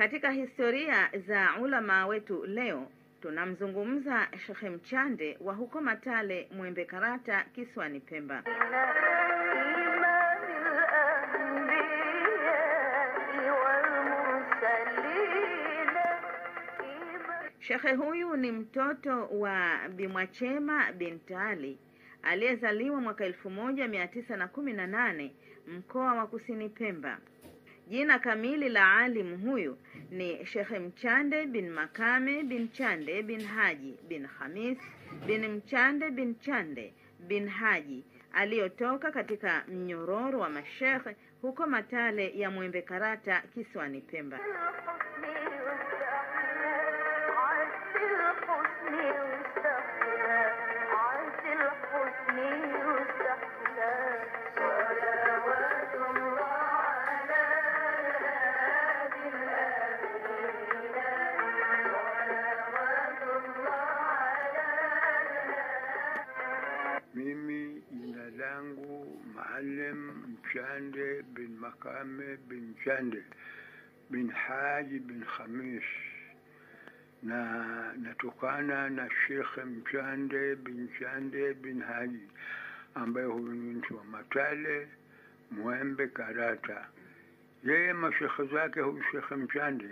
Katika historia za ulama wetu leo tunamzungumza Sheikh Mchande wa huko Matale, Mwembe Karata, Kisiwani Pemba. Shekhe huyu ni mtoto wa Bimwachema binti Ali aliyezaliwa mwaka 1918 mkoa wa Kusini Pemba. Jina kamili la alimu huyu ni Sheikh Mchande bin Makame bin Chande bin Haji bin Khamis bin Mchande bin Chande bin Haji, aliyotoka katika mnyororo wa mashekhe huko Matale ya Mwembe Karata, Kisiwani Pemba. Mimi jina langu Maalim Mchande bin Makame bin Chande bin Haji bin Khamis, na natokana na Sheikh Mchande bin Chande bin Haji ambaye huyu ni mtu wa Matale, Mwembe Karata. Yeye mashekhe zake huyu Sheikh Mchande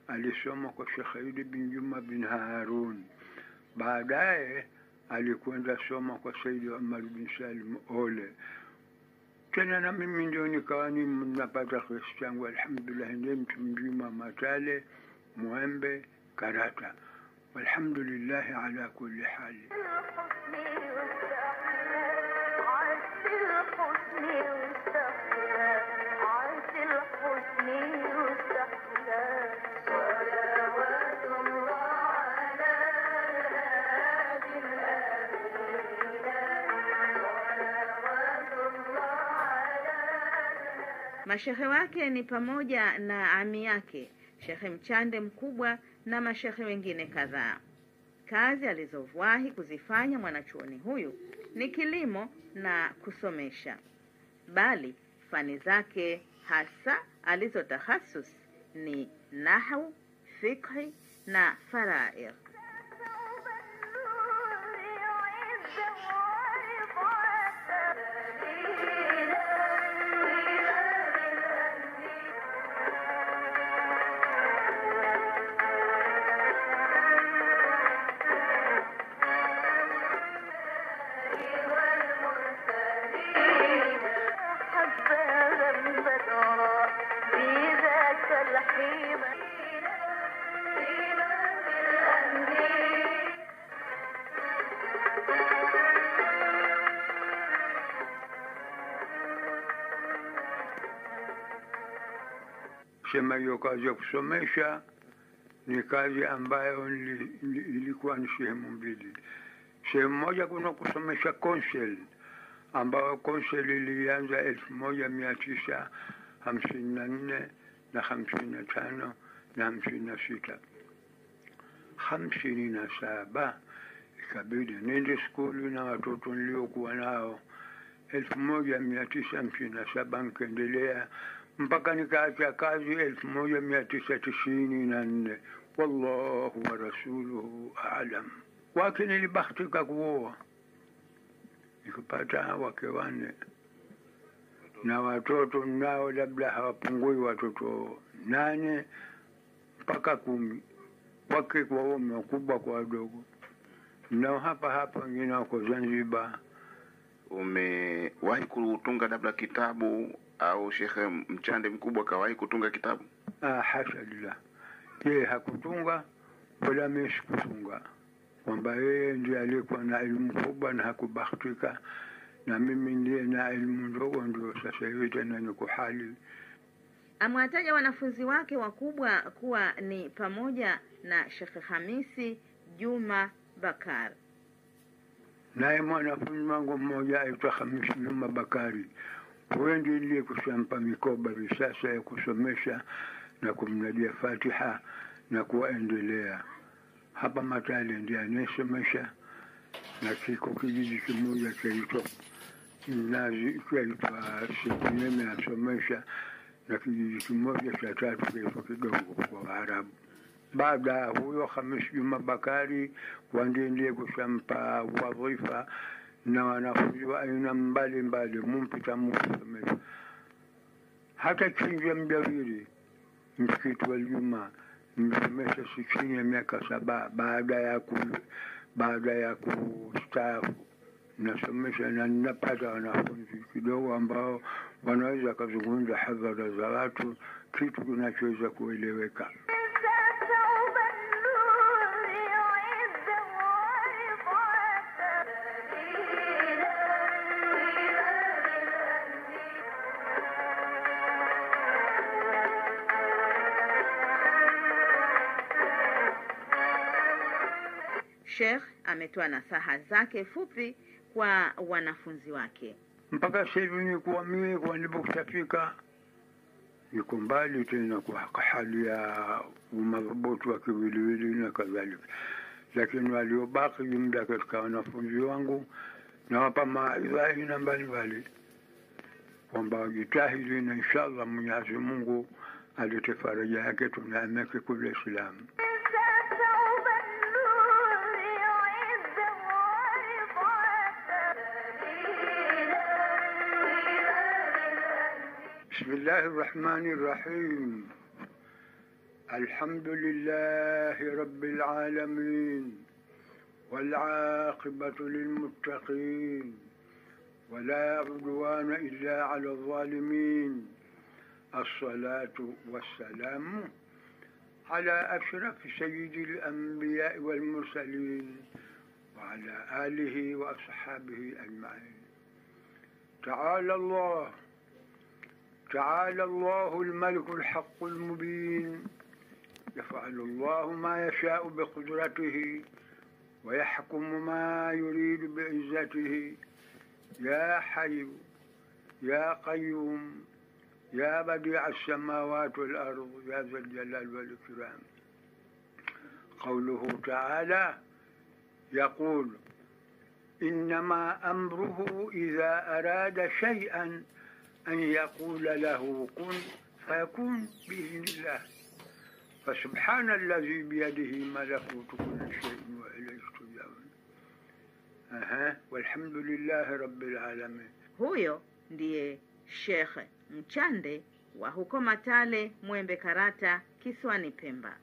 alisoma kwa Sheikh Idi bin Juma bin Harun, baadaye alikwenda soma kwa Saidi Omar bin Salim Ole. Tena na mimi ndio nikawa napata kiasi changu, alhamdulillah, ndiye mtu mzima Matale, Mwembe Karata, walhamdulillah ala kulli hali. Mashehe wake ni pamoja na ami yake Sheikh Mchande mkubwa na mashehe wengine kadhaa. Kazi alizowahi kuzifanya mwanachuoni huyu ni kilimo na kusomesha, bali fani zake hasa alizotahasus ni nahwu, fikhi na faraid. Sema hiyo kazi ya kusomesha ni kazi ambayo ilikuwa ni sehemu mbili. Sehemu moja kuna kusomesha konsel, ambayo konsel ilianza 1954 na 55 na 56. 57 ikabidi nende skuli na watoto niliokuwa nao. 1957 nikaendelea mpaka nikaacha kazi 1994. Wallahu wa rasuluhu a'lam. Wake nilibahatika kuoa, nikapata wake 4 na watoto nao labda hawapungui watoto 8 mpaka 10, wake kwa waume wakubwa kwa wadogo, nao hapa wengine wako Zanzibar. Umewahi kutunga labda kitabu au Sheikh Mchande mkubwa kawahi kutunga kitabu? Hashalillah, yeye hakutunga wala mimi sikutunga, kwamba yeye ndiye alikuwa na elimu kubwa na hakubahatika, na mimi ndiye na elimu ndogo, ndio sasa hivi tena niko hali. Amewataja wanafunzi wake wakubwa kuwa ni pamoja na Sheikh Hamisi Juma Bakari. Naye mwanafunzi wangu mmoja aitwa Hamisi Juma Bakari, huyo ndiye aliyekushampa mikoba risasa ya kusomesha na kumnadia Fatiha na kuendelea. Hapa Matale ndiye anesomesha, na kiko kijiji kimoja chaitwa Nazi, chaitwa Sikuneme asomesha, na kijiji kimoja cha tatu kilicho kidogo kwa Waarabu. Baada ya huyo Khamis Juma Bakari ndiye kushampa wadhifa na wanafunzi wa aina mbalimbali mumpita mufamili. Hata chinja Mjawiri msikiti wa Juma nimesomesha chini ya miaka 7 baada ya kustaafu. Nasomesha na ninapata wanafunzi kidogo ambao wanaweza kuzungumza hadhara za watu kitu kinachoweza kueleweka. Sheikh ametoa nasaha zake fupi kwa wanafunzi wake. Mpaka sasa ni kwa mimi kwa nilipofika yuko mbali tena kwa hali ya umadhubuti wa kiwiliwili na kadhalika, lakini waliobaki muda katika wanafunzi wangu nawapa mawaidha aina mbalimbali kwamba wajitahidi na inshallah Mwenyezi Mungu alete faraja yake tunaameke kule Islam. بسم الله الرحمن الرحيم. الحمد لله رب العالمين والعاقبة للمتقين ولا عدوان إلا على الظالمين. الصلاة والسلام على أشرف سيد الأنبياء والمرسلين وعلى آله وأصحابه أجمعين. تعالى الله الملك الحق المبين، يفعل الله ما يشاء بقدرته ويحكم ما يريد بعزته. يا حي يا قيوم يا بديع السماوات والأرض يا ذا الجلال والإكرام. قوله تعالى يقول إنما أمره إذا أراد شيئا أن يقول له كن فيكون بإذن الله. فسبحان الذي بيده ملكوت كل شيء وإليه ترجعون. والحمد لله رب العالمين. Huyo ndiye Sheikh Mchande wa huko Matale, Mwembe Karata, Kisiwani Pemba.